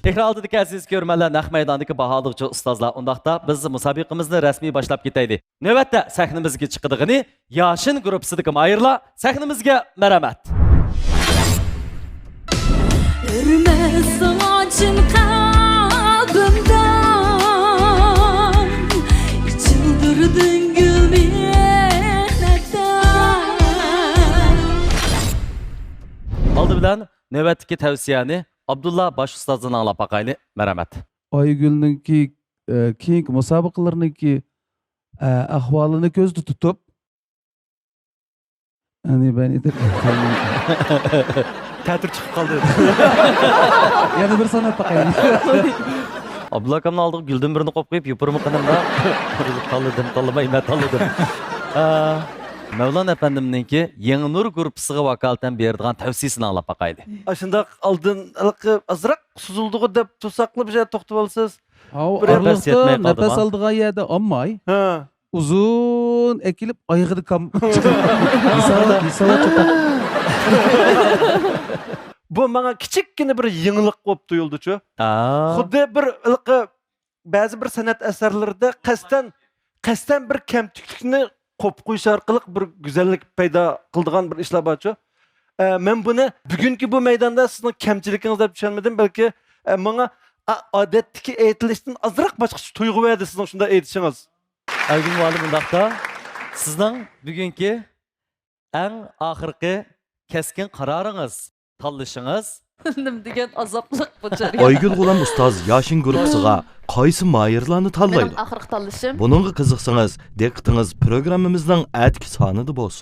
Tekrar aldık siz görmeler naq maydandaki bahalıqçı ustazlar. Ondaqda biz musabiqimizni rasmiy başlap ketaydi. Növbətdə səhnimizə çıxdığını Yaşın qrupsidagi ayırla səhnimizə mərəmət. Ürmez acın kalbimden, çıldırdın gülmekten. Aldı bilan növbətdəki tavsiyəni Abdullah baş ustazdan anlap baqaylı mərəmət. Aygül'ninki keyingi musabaqalarınki ahvalını gözde tutup hani ben de Tətir çıxıb qaldı. yani bir sanat bakayım. Abdullah akamni aldık güldüm birini qop qoyup yupurmu qınımda tanıdım tanımay mən tanıdım. Mevlana Efendim'ninki Yeni Nur grupsiga vakaleten berdigan tavsiyasini anlap baqaylı. Aşında aldın azırak suzulduğu dep tosaqlı bir şey toxtub alsız. O Nefes yetmey aralıkta kaldı nefes mı? aldığı yerde ammay Ha. uzun ekilip ayıqdı kam. İsava çıtak. Bu bana kiçikkine bir yenilik qop duyuldu-çu. Xuddi bir bazı bir sanat eserlerinde qəsdən bir kemtiklikni qop qoyuş arqılıq bir güzellik payda qıldığan bir işler var-çu. Men bunu bugünkü bu meydanda sizin kemçiliğinizde düşünmedim. Belki bana adetdeki eğitilişten azırak başqa tuyğu verdi sizin şunda eğitişiniz. Aygün muallim bundaqda sizning bugungi eng oxirgi keskin qaroriniz, tanlashınız Nim degan azaplık bu jarayon. Aygül Gulam Ustaz Yaşın grupsiga qaysi mayırlarını tanlaydı? Benim ahırqı tanlışım. Bununla qiziqsanız, diqqətinizin proqramımızdan ətki sanıdı bolsun.